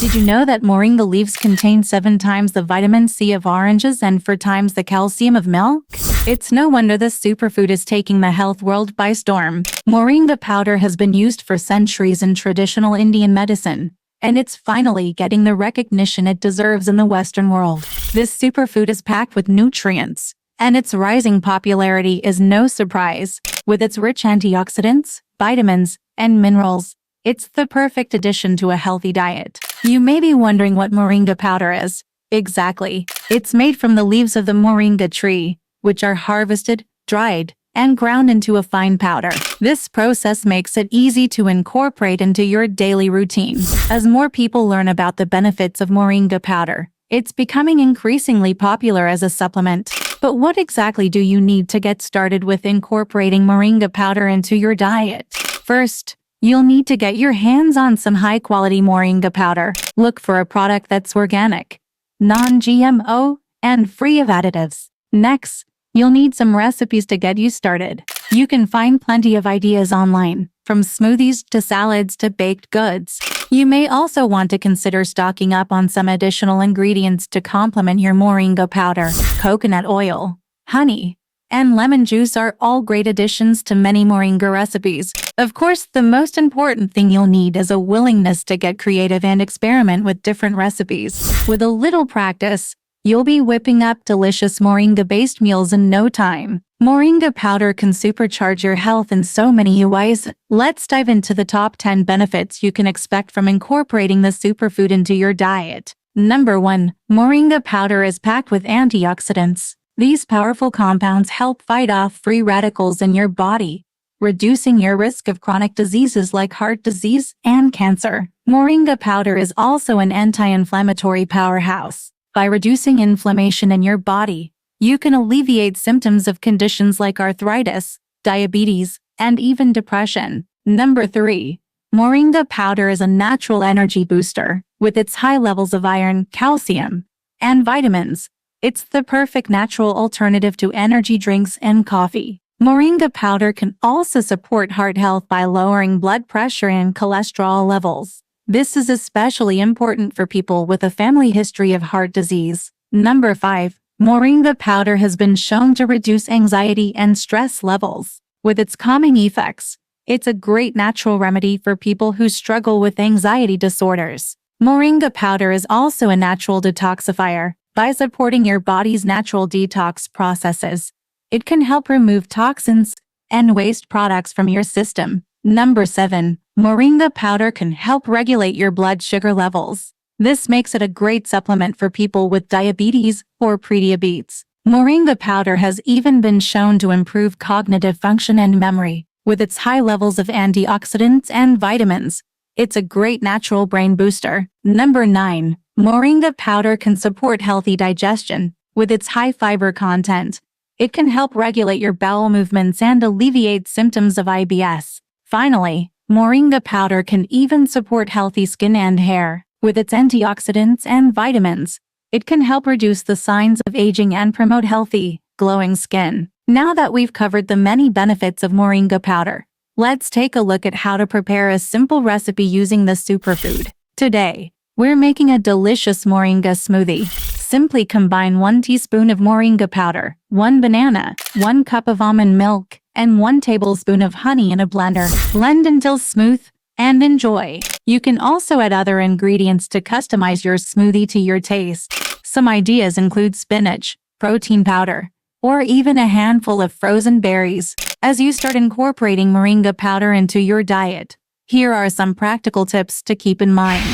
Did you know that moringa leaves contain 7 times the vitamin C of oranges and 4 times the calcium of milk? It's no wonder this superfood is taking the health world by storm. Moringa powder has been used for centuries in traditional Indian medicine, and it's finally getting the recognition it deserves in the Western world. This superfood is packed with nutrients, and its rising popularity is no surprise. With its rich antioxidants, vitamins, and minerals, it's the perfect addition to a healthy diet. You may be wondering what moringa powder is. Exactly. It's made from the leaves of the moringa tree, which are harvested, dried, and ground into a fine powder. This process makes it easy to incorporate into your daily routine. As more people learn about the benefits of moringa powder, it's becoming increasingly popular as a supplement. But what exactly do you need to get started with incorporating moringa powder into your diet? First, you'll need to get your hands on some high-quality moringa powder. Look for a product that's organic, non-GMO, and free of additives. Next, you'll need some recipes to get you started. You can find plenty of ideas online, from smoothies to salads to baked goods. You may also want to consider stocking up on some additional ingredients to complement your moringa powder. Coconut oil, honey, and lemon juice are all great additions to many moringa recipes. Of course, the most important thing you'll need is a willingness to get creative and experiment with different recipes. With a little practice, you'll be whipping up delicious moringa-based meals in no time. Moringa powder can supercharge your health in so many ways. Let's dive into the top 10 benefits you can expect from incorporating the superfood into your diet. Number 1. Moringa powder is packed with antioxidants. These powerful compounds help fight off free radicals in your body, reducing your risk of chronic diseases like heart disease and cancer. Moringa powder is also an anti-inflammatory powerhouse. By reducing inflammation in your body, you can alleviate symptoms of conditions like arthritis, diabetes, and even depression. Number 3. Moringa powder is a natural energy booster. With its high levels of iron, calcium, and vitamins, it's the perfect natural alternative to energy drinks and coffee. Moringa powder can also support heart health by lowering blood pressure and cholesterol levels. This is especially important for people with a family history of heart disease. Number 5. Moringa powder has been shown to reduce anxiety and stress levels. With its calming effects, it's a great natural remedy for people who struggle with anxiety disorders. Moringa powder is also a natural detoxifier. By supporting your body's natural detox processes, it can help remove toxins and waste products from your system. Number 7. Moringa powder can help regulate your blood sugar levels. This makes it a great supplement for people with diabetes or prediabetes. Moringa powder has even been shown to improve cognitive function and memory. With its high levels of antioxidants and vitamins, it's a great natural brain booster. Number 9. Moringa powder can support healthy digestion. With its high fiber content, it can help regulate your bowel movements and alleviate symptoms of IBS. Finally, moringa powder can even support healthy skin and hair. With its antioxidants and vitamins, it can help reduce the signs of aging and promote healthy, glowing skin. Now that we've covered the many benefits of moringa powder, let's take a look at how to prepare a simple recipe using the superfood. Today, we're making a delicious moringa smoothie. Simply combine 1 teaspoon of moringa powder, 1 banana, 1 cup of almond milk, and 1 tablespoon of honey in a blender. Blend until smooth and enjoy. You can also add other ingredients to customize your smoothie to your taste. Some ideas include spinach, protein powder, or even a handful of frozen berries. As you start incorporating moringa powder into your diet, here are some practical tips to keep in mind.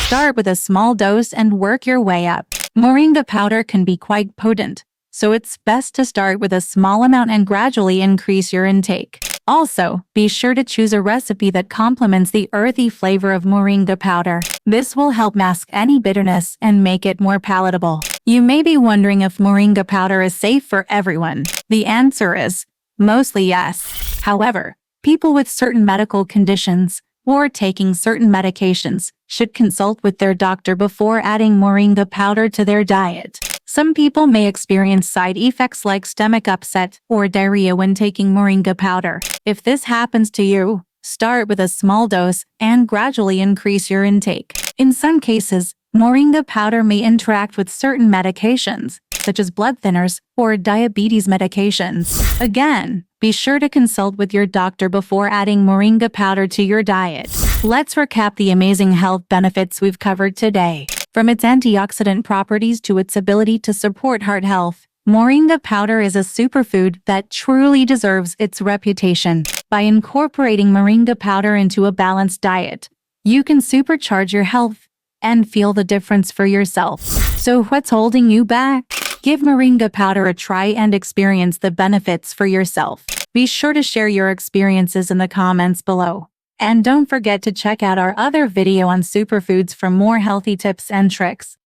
Start with a small dose and work your way up. Moringa powder can be quite potent, so it's best to start with a small amount and gradually increase your intake. Also, be sure to choose a recipe that complements the earthy flavor of moringa powder. This will help mask any bitterness and make it more palatable. You may be wondering if moringa powder is safe for everyone. The answer is mostly yes. However, people with certain medical conditions or taking certain medications should consult with their doctor before adding moringa powder to their diet. Some people may experience side effects like stomach upset or diarrhea when taking moringa powder. If this happens to you, start with a small dose and gradually increase your intake. In some cases, moringa powder may interact with certain medications, such as blood thinners or diabetes medications. Again, be sure to consult with your doctor before adding moringa powder to your diet. Let's recap the amazing health benefits we've covered today. From its antioxidant properties to its ability to support heart health, moringa powder is a superfood that truly deserves its reputation. By incorporating moringa powder into a balanced diet, you can supercharge your health and feel the difference for yourself. So what's holding you back? Give moringa powder a try and experience the benefits for yourself. Be sure to share your experiences in the comments below. And don't forget to check out our other video on superfoods for more healthy tips and tricks.